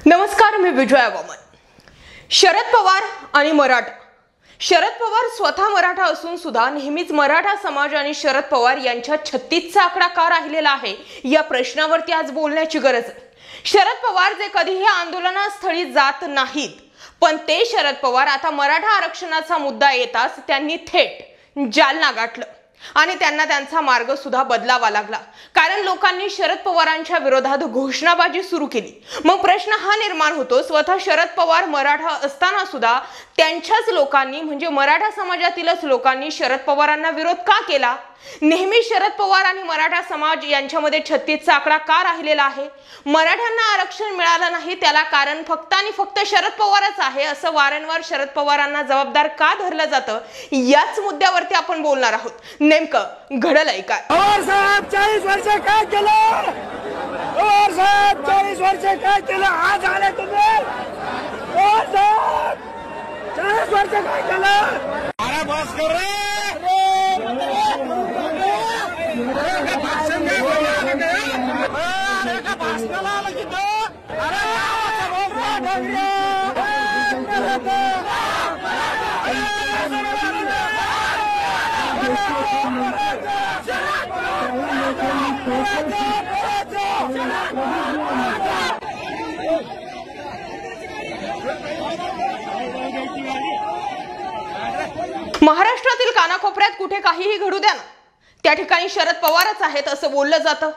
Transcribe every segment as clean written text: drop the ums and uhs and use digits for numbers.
नमस्कार, मी विजया वामन। शरद पवार आणि मराठा। शरद पवार स्वतः मराठा असून सुद्धा नेहमीच मराठा समाज आणि शरद पवार यांच्यात 36चा आकडा का राहिलेला आहे या प्रश्नावरती आज बोलण्याची गरज आहे। शरद पवार जे कधीही आंदोलनास्थळी जात नाहीत, पण ते शरद पवार आता मराठा आरक्षणाचा मुद्दा येताच त्यांनी थेट जालना गाठलं आणि त्यांना त्यांचा मार्ग सुद्धा बदलावा लागला, कारण लोकांनी शरद पवारांच्या विरोधात घोषणाबाजी सुरू केली। मग प्रश्न हा निर्माण होतो, स्वतः शरद पवार मराठा असताना सुद्धा त्यांच्याच लोकांनी म्हणजे मराठा समाजातीलच लोकांनी शरद पवारांना विरोध का केला? नेहमी शरद पवार आणि मराठा समाज यांच्यामध्ये 36चा आकडा का राहिलेला आहे? मराठ्यांना आरक्षण मिळालं नाही त्याला कारण फक्त आणि फक्त शरद पवारच आहे असं वारंवार शरद पवारांना जबाबदार का धरलं जातं, याच मुद्द्यावरती आपण बोलणार आहोत। नेमकं घडलंय काय? पवार साहेब 40 वर्ष काय केलं? पवार साहेब 40 वर्ष काय केलं? आज आले तुम्ही? पवार साहेब 40 वर्ष काय केलं? अरे बस कर रे। महाराष्ट्रातील कानाकोपऱ्यात कुठे काहीही घडू द्या ना, त्या ठिकाणी शरद पवारच आहेत असं बोललं जातं।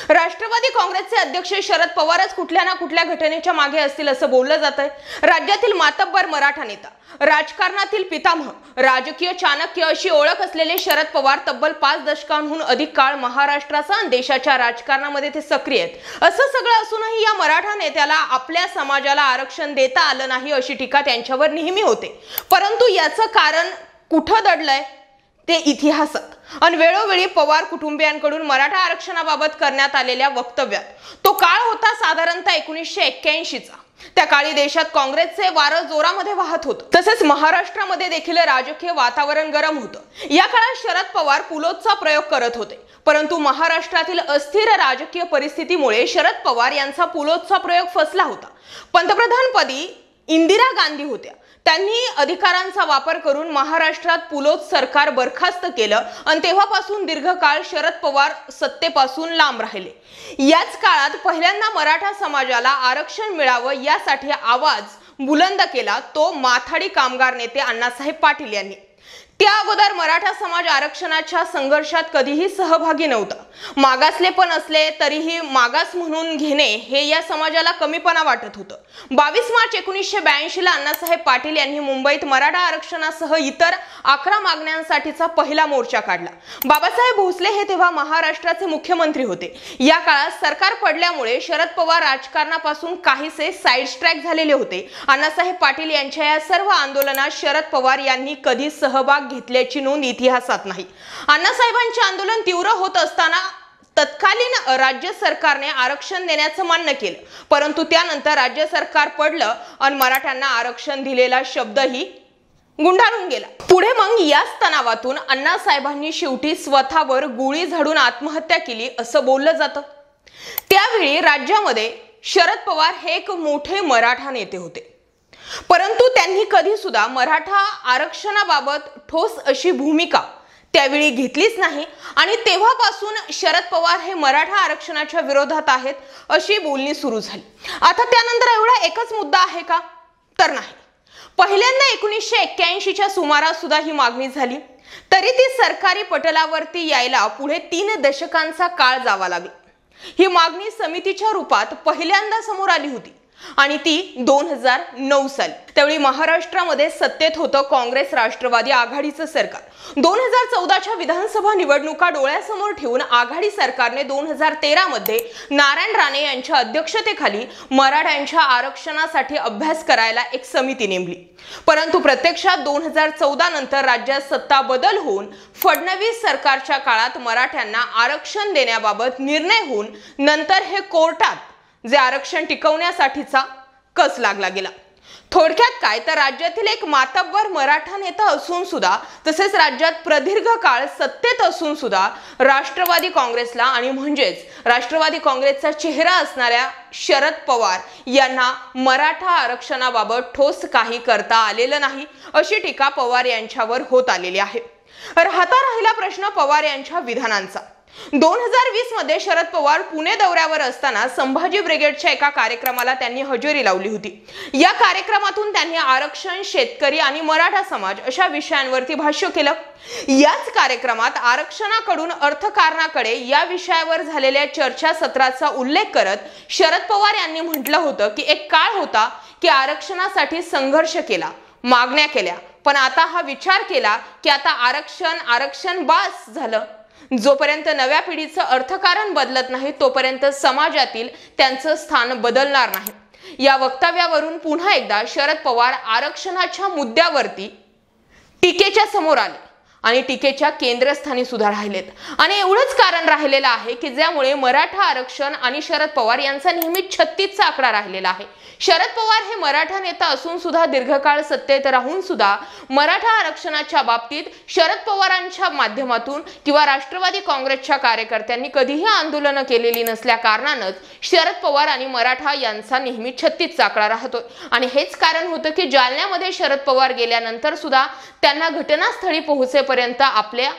राष्ट्रवादी काँग्रेसचे अध्यक्ष शरद पवारच कुठल्या ना कुठल्या घटनेच्या मागे असतील असं बोललं जातंय। राज्यातील मातब्बर मराठा नेता, राजकारणातील पितामह, राजकीय चाणक्य अशी ओळख असलेले शरद पवार तब्बल 5 दशकांहून अधिक काळ महाराष्ट्राचा आणि देशाच्या राजकारणामध्ये ते सक्रिय आहेत। असं सगळं असूनही या मराठा नेत्याला आपल्या समाजाला आरक्षण देता आलं नाही अशी टीका त्यांच्यावर नेहमी होते। परंतु याचं कारण कुठं दडलंय ते इतिहासात आणि वेळोवेळी पवार कुटुंबियांकडून मराठा आरक्षणाबाबत करण्यात आलेल्या वक्तव्यात। तो काळ होता साधारणतः 1981चा। त्या काळी देशात काँग्रेसचे वारं जोरामध्ये वाहत होतं, तसेच महाराष्ट्रामध्ये देखील राजकीय वातावरण गरम होतं। या काळात शरद पवार पुलोदचा प्रयोग करत होते, परंतु महाराष्ट्रातील अस्थिर राजकीय परिस्थितीमुळे शरद पवार यांचा पुलोदचा प्रयोग फसला होता। पंतप्रधानपदी इंदिरा गांधी होत्या, त्यांनी अधिकारांचा वापर करून महाराष्ट्रात पुलोद सरकार बरखास्त केलं आणि तेव्हापासून दीर्घकाळ शरद पवार सत्तेपासून लांब राहिले। याच काळात पहिल्यांदा मराठा समाजाला आरक्षण मिळावं यासाठी आवाज बुलंद केला तो माथाडी कामगार नेते अण्णासाहेब पाटील यांनी। त्या अगोदर मराठा समाज आरक्षणाच्या संघर्षात कधीही सहभागी नव्हता। मागासलेपण असले तरीही मागास म्हणून घेणे हे या समाजाला कमीपणा वाटत होतं। 22 मार्च 1982 ला अण्णासाहेब पाटील यांनी मुंबईत मराठा आरक्षणासह इतर 11 मागण्यांसाठीचा पहिला मोर्चा काढला। बाबासाहेब भोसले हे तेव्हा महाराष्ट्राचे मुख्यमंत्री होते। या काळात सरकार पडल्यामुळे शरद पवार राजकारणापासून काहीसे साइड ट्रॅक झालेले होते। अण्णासाहेब पाटील यांच्या या सर्व आंदोलनात शरद पवार यांनी कधी सहभाग घेतल्याची नोंद इतिहासात नाही। अण्णासाहेबांचे आंदोलन तीव्र होत असताना तत्कालीन राज्य सरकारने आरक्षण देण्याचं मान्य केलं, परंतु त्यानंतर राज्य सरकार पडलं आणि मराठ्यांना आरक्षण दिलेला शब्दही गुंडाळून गेला। पुढे मग याच तणावातून अण्णासाहेबांनी शेवटी स्वतःवर गोळी झाडून आत्महत्या केली असं बोललं जातं। त्यावेळी राज्यामध्ये शरद पवार हे एक मोठे मराठा नेते होते, परंतु त्यांनी कधी सुद्धा मराठा आरक्षणाबाबत ठोस अशी भूमिका त्यावेळी घेतलीच नाही आणि तेव्हापासून शरद पवार हे मराठा आरक्षणाच्या विरोधात आहेत अशी बोलणी सुरू झाली। आता त्यानंतर एवढा एकच मुद्दा आहे का? तर नाही। पहिल्यांदा 1981च्या सुमारास सुद्धा ही मागणी झाली, तरी ती सरकारी पटलावरती यायला पुढे 3 दशकांचा काळ जावा लागला। ही मागणी समितीच्या रूपात पहिल्यांदा समोर आली होती आणि ती 2009 साली। त्यावेळी महाराष्ट्रामध्ये सत्तेत होतं काँग्रेस राष्ट्रवादी आघाडीचं सरकार। 2014च्या विधानसभा निवडणुका डोळ्यासमोर ठेवून आघाडी सरकारने 2013 मध्ये नारायण राणे यांच्या अध्यक्षतेखाली मराठ्यांच्या आरक्षणासाठी अभ्यास करायला एक समिती नेमली, परंतु प्रत्यक्षात 2014 नंतर राज्यात सत्ता बदल होऊन फडणवीस सरकारच्या काळात मराठ्यांना आरक्षण देण्याबाबत निर्णय होऊन नंतर हे कोर्टात जे आरक्षण टिकवण्यासाठीचा कस लागला गेला। थोडक्यात काय तर राज्यातील एक मातब्बर मराठा नेता असून सुद्धा तसेच राज्यात प्रदीर्घ काळ सत्तेत असून सुद्धा राष्ट्रवादी काँग्रेसला आणि म्हणजेच राष्ट्रवादी काँग्रेसचा चेहरा असणाऱ्या शरद पवार यांना मराठा आरक्षणाबाबत ठोस काही करता आलेलं नाही अशी टीका पवार यांच्यावर होत आलेली आहे। राहता राहिला प्रश्न पवार यांच्या विधानांचा। 2020 मध्ये शरद पवार पुणे दौऱ्यावर असताना संभाजी ब्रिगेडच्या एका कार्यक्रमाला त्यांनी हजेरी लावली होती। या कार्यक्रमातून त्यांनी आरक्षण, शेतकरी आणि मराठा समाज अशा विषयांवरती भाष्य केलं। याच कार्यक्रमात आरक्षणाकडून अर्थकारणाकडे या विषयावर झालेल्या चर्चासत्राचा उल्लेख करत शरद पवार यांनी म्हटलं होतं की एक काळ होता की आरक्षणासाठी संघर्ष केला, मागण्या केल्या, पण आता हा विचार केला की आता आरक्षण बास झालं। जोपर्यंत नव्या पिढीचं अर्थकारण बदलत नाही तोपर्यंत समाजातील त्यांचं स्थान बदलणार नाही। या वक्तव्यावरून पुन्हा एकदा शरद पवार आरक्षणाच्या मुद्द्यावरती टीकेच्या समोर आले आणि टीकेच्या केंद्रस्थानी सुद्धा राहिलेत आणि एवढंच कारण राहिलेलं आहे की ज्यामुळे मराठा आरक्षण आणि शरद पवार यांचा नेहमीच 36चा आकडा राहिलेला आहे। शरद पवार हे मराठा नेता असून सुद्धा दीर्घकाळ सत्तेत राहून सुद्धा मराठा आरक्षणाच्या बाबतीत शरद पवारांच्या माध्यमातून किंवा राष्ट्रवादी काँग्रेसच्या कार्यकर्त्यांनी कधीही आंदोलन केलेली नसल्या कारणानंच शरद पवार आणि मराठा यांचा नेहमी 36चा आकडा राहतोय आणि हेच कारण होतं की जालन्यामध्ये शरद पवार गेल्यानंतर सुद्धा त्यांना घटनास्थळी पोहोचेपर्यंत आपल्या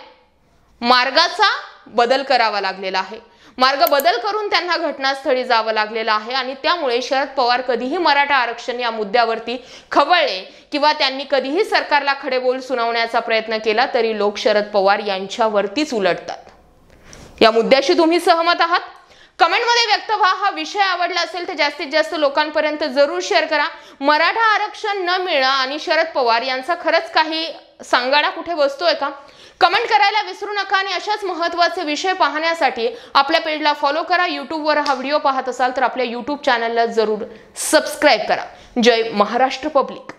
मार्गाचा बदल करावा लागलेला आहे। मार्ग बदल करून त्यांना घटनास्थळी जावं लागलेलं आहे आणि त्यामुळे शरद पवार कधीही मराठा आरक्षण या मुद्द्यावरती खवळले किंवा त्यांनी कधीही सरकारला खडेबोल सुनावण्याचा प्रयत्न केला तरी लोक शरद पवार यांच्यावरतीच उलटतात। या मुद्द्याशी तुम्ही सहमत आहात? कमेंटमध्ये व्यक्त व्हा। हा विषय आवडला असेल तर जास्तीत जास्त लोकांपर्यंत जरूर शेअर करा। मराठा आरक्षण न मिळणं आणि शरद पवार यांचा खरंच काही सांगाडा कुठे बसतोय का? कमेंट करायला विसरू नका आणि अशाच महत्त्वाचे विषय पाहण्यासाठी आपल्या पेजला फॉलो करा। यूट्यूबवर हा व्हिडिओ पाहत असाल तर आपल्या यूट्यूब चॅनलला जरूर सबस्क्राईब करा। जय महाराष्ट्र पब्लिक।